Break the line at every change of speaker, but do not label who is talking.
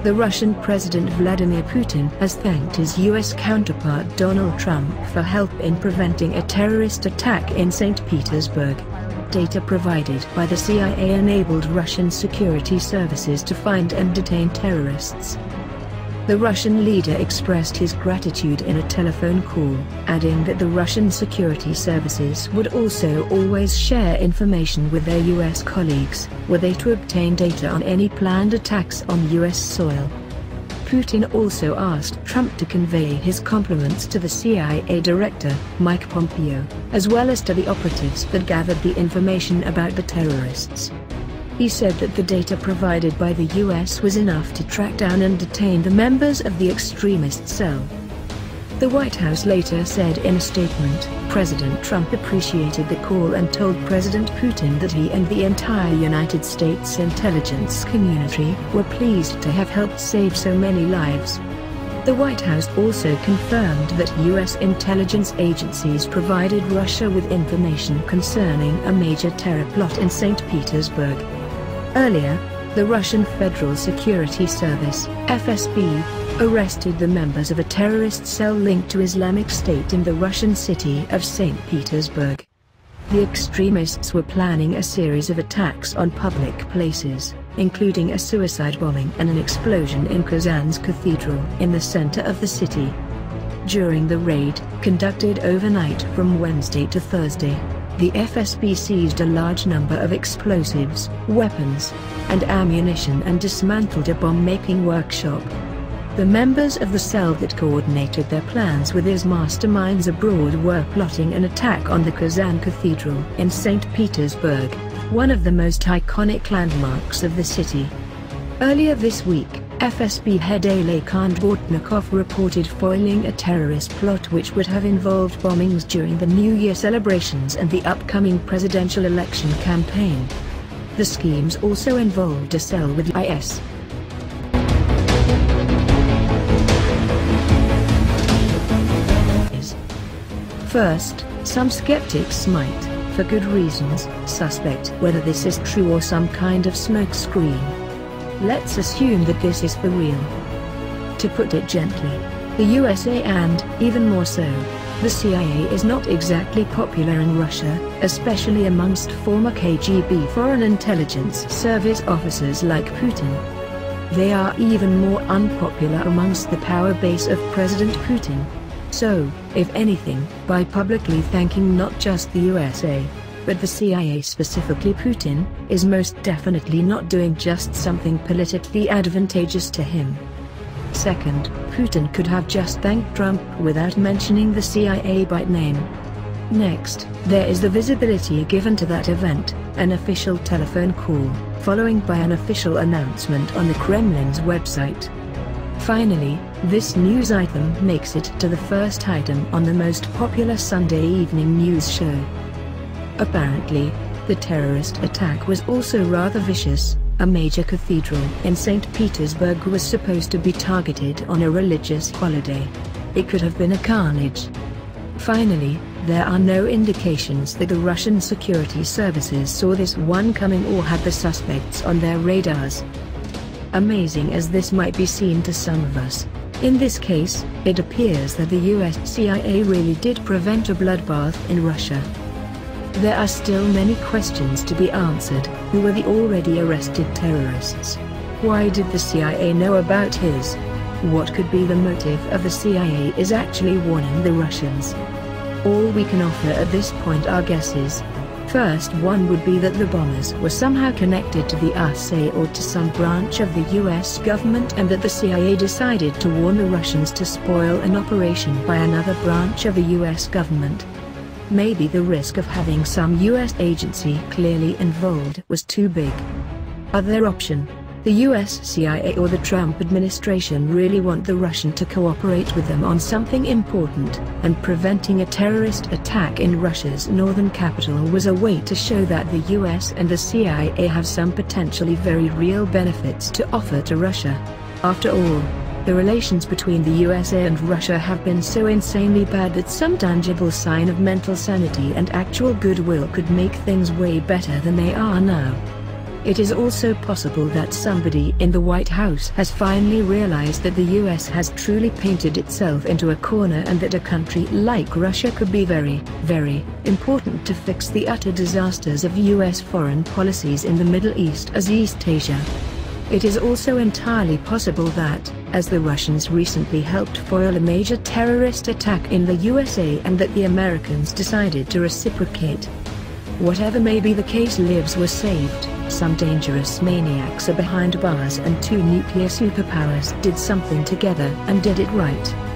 The Russian President Vladimir Putin has thanked his US counterpart Donald Trump for help in preventing a terrorist attack in St. Petersburg. Data provided by the CIA enabled Russian security services to find and detain terrorists. The Russian leader expressed his gratitude in a telephone call, adding that the Russian security services would also always share information with their US colleagues, were they to obtain data on any planned attacks on US soil. Putin also asked Trump to convey his compliments to the CIA Director, Mike Pompeo, as well as to the operatives that gathered the information about the terrorists. He said that the data provided by the US was enough to track down and detain the members of the extremist cell. The White House later said in a statement, President Trump appreciated the call and told President Putin that he and the entire United States intelligence community were pleased to have helped save so many lives. The White House also confirmed that US intelligence agencies provided Russia with information concerning a major terror plot in St. Petersburg. Earlier, the Russian Federal Security Service, FSB, arrested the members of a terrorist cell linked to Islamic State in the Russian city of St. Petersburg. The extremists were planning a series of attacks on public places, including a suicide bombing and an explosion in Kazan's cathedral in the center of the city. During the raid, conducted overnight from Wednesday to Thursday, the FSB seized a large number of explosives, weapons, and ammunition and dismantled a bomb-making workshop. The members of the cell that coordinated their plans with his masterminds abroad were plotting an attack on the Kazan Cathedral in St. Petersburg, one of the most iconic landmarks of the city. Earlier this week, FSB head Alexander Bortnikov reported foiling a terrorist plot which would have involved bombings during the New Year celebrations and the upcoming presidential election campaign. The schemes also involved a cell with IS. First, some skeptics might, for good reasons, suspect whether this is true or some kind of smokescreen. Let's assume that this is for real. To put it gently, the USA and, even more so, the CIA is not exactly popular in Russia, especially amongst former KGB Foreign Intelligence Service officers like Putin. They are even more unpopular amongst the power base of President Putin. So, if anything, by publicly thanking not just the USA, but the CIA, specifically Putin, is most definitely not doing just something politically advantageous to him. Second, Putin could have just thanked Trump without mentioning the CIA by name. Next, there is the visibility given to that event, an official telephone call, following by an official announcement on the Kremlin's website. Finally, this news item makes it to the first item on the most popular Sunday evening news show. Apparently, the terrorist attack was also rather vicious. A major cathedral in St. Petersburg was supposed to be targeted on a religious holiday. It could have been a carnage. Finally, there are no indications that the Russian security services saw this one coming or had the suspects on their radars. Amazing as this might be seen to some of us, in this case, it appears that the US CIA really did prevent a bloodbath in Russia. There are still many questions to be answered. Who were the already arrested terrorists? Why did the CIA know about his? What could be the motive of the CIA is actually warning the Russians? All we can offer at this point are guesses. First one would be that the bombers were somehow connected to the USA or to some branch of the US government, and that the CIA decided to warn the Russians to spoil an operation by another branch of the US government. Maybe the risk of having some US agency clearly involved was too big. Other option: the US CIA or the Trump administration really want the Russian to cooperate with them on something important, and preventing a terrorist attack in Russia's northern capital was a way to show that the US and the CIA have some potentially very real benefits to offer to Russia. After all, the relations between the USA and Russia have been so insanely bad that some tangible sign of mental sanity and actual goodwill could make things way better than they are now. It is also possible that somebody in the White House has finally realized that the US has truly painted itself into a corner and that a country like Russia could be very, very important to fix the utter disasters of US foreign policies in the Middle East as East Asia. It is also entirely possible that, as the Russians recently helped foil a major terrorist attack in the USA and that the Americans decided to reciprocate. Whatever may be the case, lives were saved, some dangerous maniacs are behind bars, and two nuclear superpowers did something together and did it right.